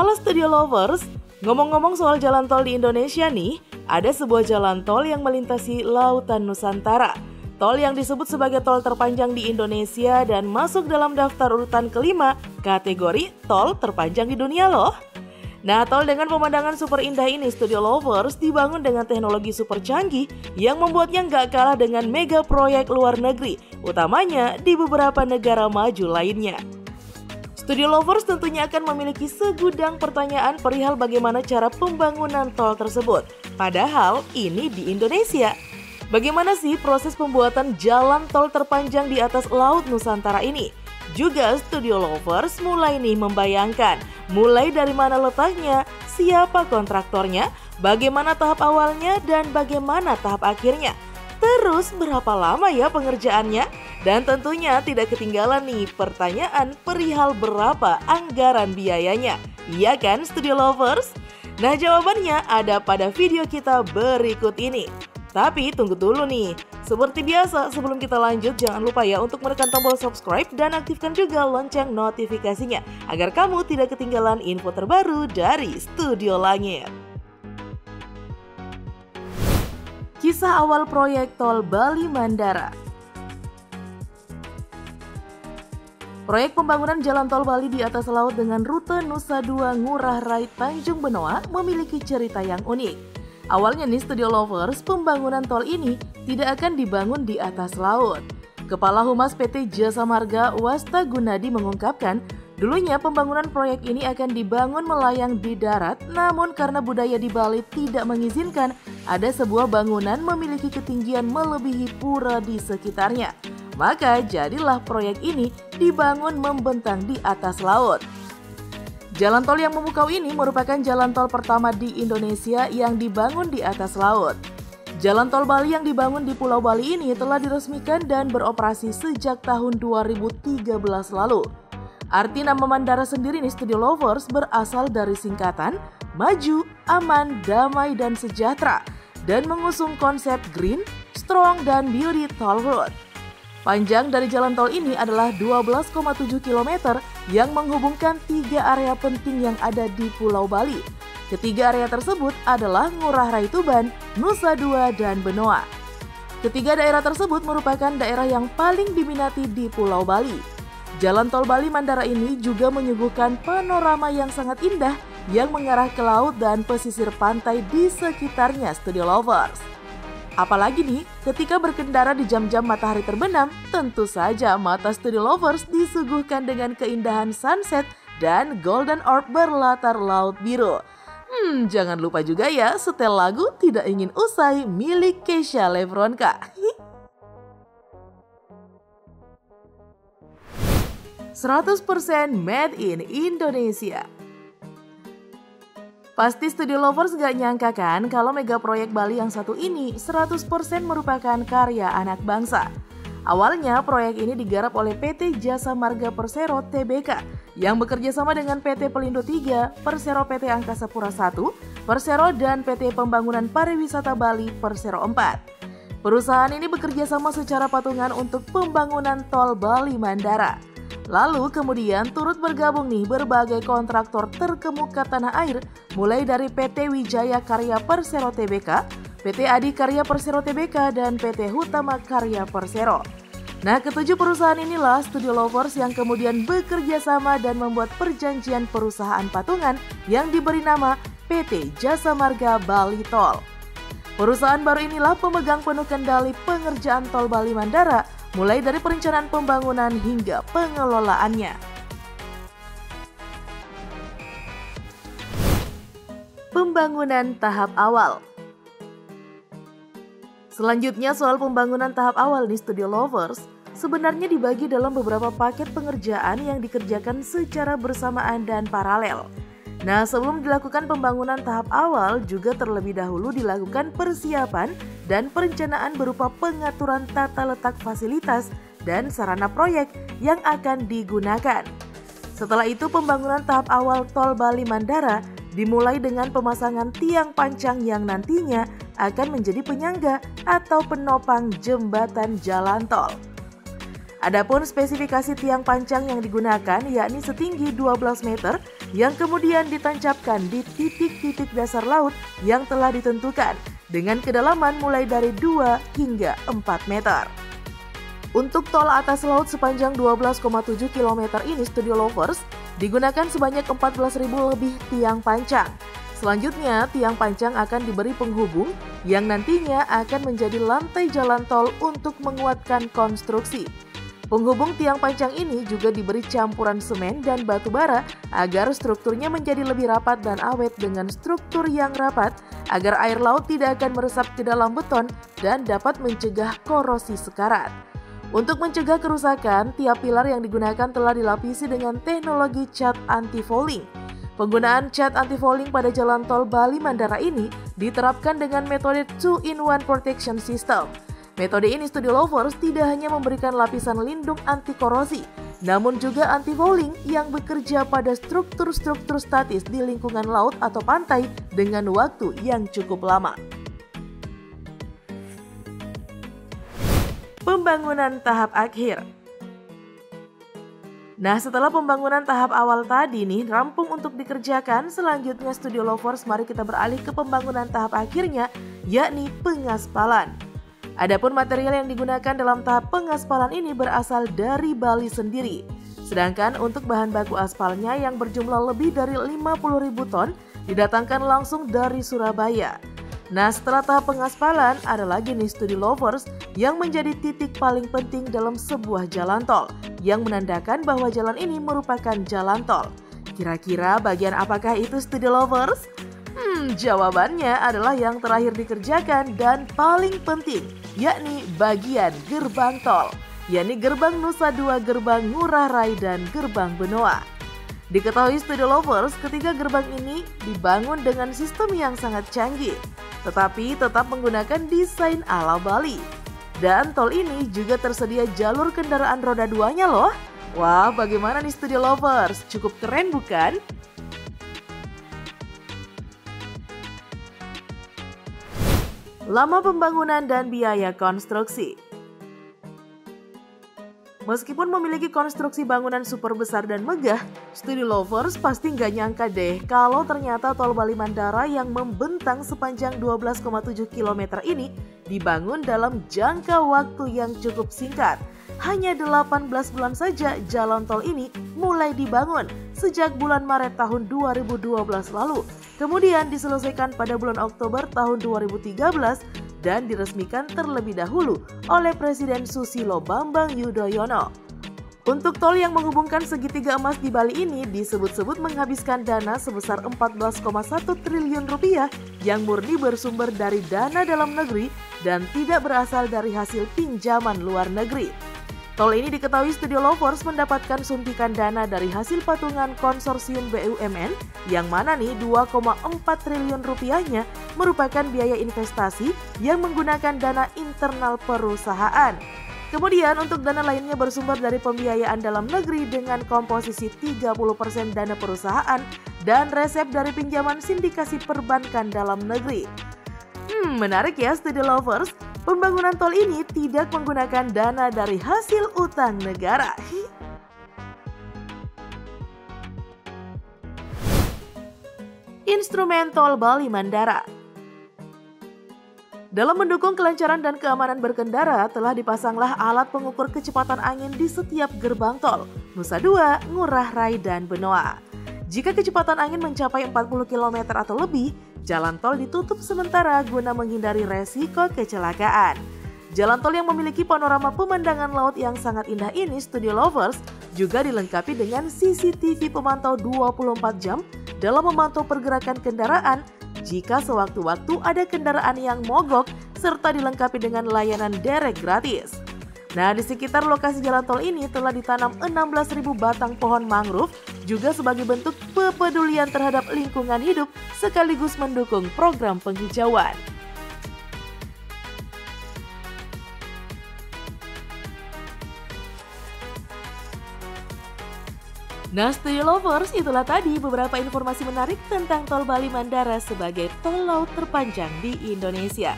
Halo Studio Lovers, ngomong-ngomong soal jalan tol di Indonesia nih, ada sebuah jalan tol yang melintasi lautan Nusantara. Tol yang disebut sebagai tol terpanjang di Indonesia dan masuk dalam daftar urutan kelima kategori tol terpanjang di dunia loh. Nah, tol dengan pemandangan super indah ini, Studio Lovers, dibangun dengan teknologi super canggih yang membuatnya nggak kalah dengan mega proyek luar negeri, utamanya di beberapa negara maju lainnya. Studio Lovers tentunya akan memiliki segudang pertanyaan perihal bagaimana cara pembangunan tol tersebut. Padahal ini di Indonesia. Bagaimana sih proses pembuatan jalan tol terpanjang di atas laut Nusantara ini? Juga Studio Lovers mulai nih membayangkan, mulai dari mana letaknya, siapa kontraktornya, bagaimana tahap awalnya, dan bagaimana tahap akhirnya. Terus berapa lama ya pengerjaannya? Dan tentunya tidak ketinggalan nih pertanyaan perihal berapa anggaran biayanya. Iya kan Studio Lovers? Nah, jawabannya ada pada video kita berikut ini. Tapi tunggu dulu nih. Seperti biasa, sebelum kita lanjut jangan lupa ya untuk menekan tombol subscribe dan aktifkan juga lonceng notifikasinya agar kamu tidak ketinggalan info terbaru dari Studio Langit. Kisah awal proyek tol Bali Mandara. Proyek pembangunan jalan tol Bali di atas laut dengan rute Nusa Dua Ngurah Rai Tanjung Benoa memiliki cerita yang unik. Awalnya nih Studio Lovers, pembangunan tol ini tidak akan dibangun di atas laut. Kepala Humas PT Jasa Marga Wasta Gunadi mengungkapkan, dulunya pembangunan proyek ini akan dibangun melayang di darat, namun karena budaya di Bali tidak mengizinkan, ada sebuah bangunan memiliki ketinggian melebihi pura di sekitarnya. Maka jadilah proyek ini dibangun membentang di atas laut. Jalan tol yang memukau ini merupakan jalan tol pertama di Indonesia yang dibangun di atas laut. Jalan tol Bali yang dibangun di Pulau Bali ini telah diresmikan dan beroperasi sejak tahun 2013 lalu. Arti nama Mandara sendiri nih Studio Lovers berasal dari singkatan Maju, Aman, Damai, dan Sejahtera dan mengusung konsep Green, Strong, dan Beauty Toll Road. Panjang dari jalan tol ini adalah 12,7 km yang menghubungkan 3 area penting yang ada di Pulau Bali. Ketiga area tersebut adalah Ngurah Rai Tuban, Nusa Dua, dan Benoa. Ketiga daerah tersebut merupakan daerah yang paling diminati di Pulau Bali. Jalan tol Bali Mandara ini juga menyuguhkan panorama yang sangat indah yang mengarah ke laut dan pesisir pantai di sekitarnya Studio Lovers. Apalagi nih, ketika berkendara di jam-jam matahari terbenam, tentu saja mata Studio Lovers disuguhkan dengan keindahan sunset dan golden orb berlatar laut biru. Jangan lupa juga ya setel lagu Tidak Ingin Usai milik Kesha Lebronka. 100% made in Indonesia. Pasti Studio Lovers gak nyangka kan kalau mega proyek Bali yang satu ini 100% merupakan karya anak bangsa. Awalnya proyek ini digarap oleh PT Jasa Marga Persero Tbk yang bekerja sama dengan PT Pelindo 3, Persero PT Angkasa Pura I, Persero dan PT Pembangunan Pariwisata Bali Persero 4. Perusahaan ini bekerja sama secara patungan untuk pembangunan tol Bali Mandara. Lalu kemudian turut bergabung nih berbagai kontraktor terkemuka tanah air mulai dari PT Wijaya Karya Persero Tbk, PT Adi Karya Persero Tbk, dan PT Hutama Karya Persero. Nah, ketujuh perusahaan inilah Studio Lovers yang kemudian bekerja sama dan membuat perjanjian perusahaan patungan yang diberi nama PT Jasa Marga Bali Tol. Perusahaan baru inilah pemegang penuh kendali pengerjaan tol Bali Mandara, mulai dari perencanaan pembangunan hingga pengelolaannya. Pembangunan tahap awal. Selanjutnya soal pembangunan tahap awal di Studio Lovers, sebenarnya dibagi dalam beberapa paket pengerjaan yang dikerjakan secara bersamaan dan paralel. Nah, sebelum dilakukan pembangunan tahap awal juga terlebih dahulu dilakukan persiapan dan perencanaan berupa pengaturan tata letak fasilitas dan sarana proyek yang akan digunakan. Setelah itu pembangunan tahap awal tol Bali Mandara dimulai dengan pemasangan tiang pancang yang nantinya akan menjadi penyangga atau penopang jembatan jalan tol. Adapun spesifikasi tiang pancang yang digunakan yakni setinggi 12 meter yang kemudian ditancapkan di titik-titik dasar laut yang telah ditentukan dengan kedalaman mulai dari 2 hingga 4 meter. Untuk tol atas laut sepanjang 12,7 km ini Studio Lovers digunakan sebanyak 14.000 lebih tiang pancang. Selanjutnya, tiang pancang akan diberi penghubung yang nantinya akan menjadi lantai jalan tol untuk menguatkan konstruksi. Penghubung tiang pancang ini juga diberi campuran semen dan batu bara agar strukturnya menjadi lebih rapat dan awet dengan struktur yang rapat agar air laut tidak akan meresap ke dalam beton dan dapat mencegah korosi sekarat. Untuk mencegah kerusakan, tiap pilar yang digunakan telah dilapisi dengan teknologi cat anti-fouling. Penggunaan cat anti-fouling pada jalan tol Bali Mandara ini diterapkan dengan metode 2-in-1 protection system. Metode ini Studio Lovers tidak hanya memberikan lapisan lindung anti korosi, namun juga anti-fouling yang bekerja pada struktur-struktur statis di lingkungan laut atau pantai dengan waktu yang cukup lama. Pembangunan tahap akhir. Nah, setelah pembangunan tahap awal tadi nih rampung untuk dikerjakan, selanjutnya Studio Lovers mari kita beralih ke pembangunan tahap akhirnya, yakni pengaspalan. Adapun material yang digunakan dalam tahap pengaspalan ini berasal dari Bali sendiri. Sedangkan untuk bahan baku aspalnya yang berjumlah lebih dari 50.000 ton didatangkan langsung dari Surabaya. Nah, setelah tahap pengaspalan, ada lagi nih Studio Lovers yang menjadi titik paling penting dalam sebuah jalan tol, yang menandakan bahwa jalan ini merupakan jalan tol. Kira-kira bagian apakah itu Studio Lovers? Jawabannya adalah yang terakhir dikerjakan dan paling penting, yakni bagian gerbang tol, yakni Gerbang Nusa Dua, Gerbang Ngurah Rai, dan Gerbang Benoa. Diketahui Studio Lovers, ketiga gerbang ini dibangun dengan sistem yang sangat canggih, tetapi tetap menggunakan desain ala Bali. Dan tol ini juga tersedia jalur kendaraan roda 2-nya loh. Wah, bagaimana nih Studio Lovers? Cukup keren bukan? Lama pembangunan dan biaya konstruksi. Meskipun memiliki konstruksi bangunan super besar dan megah, Studio Lovers pasti nggak nyangka deh kalau ternyata tol Bali Mandara yang membentang sepanjang 12,7 km ini dibangun dalam jangka waktu yang cukup singkat. Hanya 18 bulan saja jalan tol ini mulai dibangun sejak bulan Maret tahun 2012 lalu. Kemudian diselesaikan pada bulan Oktober tahun 2013 dan diresmikan terlebih dahulu oleh Presiden Susilo Bambang Yudhoyono. Untuk tol yang menghubungkan segitiga emas di Bali ini disebut-sebut menghabiskan dana sebesar 14,1 triliun rupiah yang murni bersumber dari dana dalam negeri dan tidak berasal dari hasil pinjaman luar negeri. Tol ini diketahui Studio Lovers mendapatkan suntikan dana dari hasil patungan konsorsium BUMN yang mana nih 2,4 triliun rupiahnya merupakan biaya investasi yang menggunakan dana internal perusahaan. Kemudian untuk dana lainnya bersumber dari pembiayaan dalam negeri dengan komposisi 30% dana perusahaan dan resep dari pinjaman sindikasi perbankan dalam negeri. Menarik ya Studio Lovers, pembangunan tol ini tidak menggunakan dana dari hasil utang negara. Instrumen tol Bali Mandara. Dalam mendukung kelancaran dan keamanan berkendara, telah dipasanglah alat pengukur kecepatan angin di setiap gerbang tol Nusa Dua, Ngurah Rai, dan Benoa. Jika kecepatan angin mencapai 40 km atau lebih, jalan tol ditutup sementara guna menghindari resiko kecelakaan. Jalan tol yang memiliki panorama pemandangan laut yang sangat indah ini, Studio Lovers, juga dilengkapi dengan CCTV pemantau 24 jam dalam memantau pergerakan kendaraan jika sewaktu-waktu ada kendaraan yang mogok, serta dilengkapi dengan layanan derek gratis. Nah, di sekitar lokasi jalan tol ini telah ditanam 16.000 batang pohon mangrove, juga sebagai bentuk kepedulian terhadap lingkungan hidup sekaligus mendukung program penghijauan. Nah, Studio Lovers, itulah tadi beberapa informasi menarik tentang tol Bali Mandara sebagai tol laut terpanjang di Indonesia.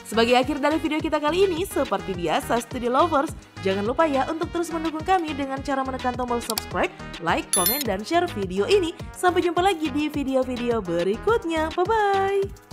Sebagai akhir dari video kita kali ini, seperti biasa Studio Lovers, jangan lupa ya untuk terus mendukung kami dengan cara menekan tombol subscribe, like, komen, dan share video ini. Sampai jumpa lagi di video-video berikutnya. Bye-bye!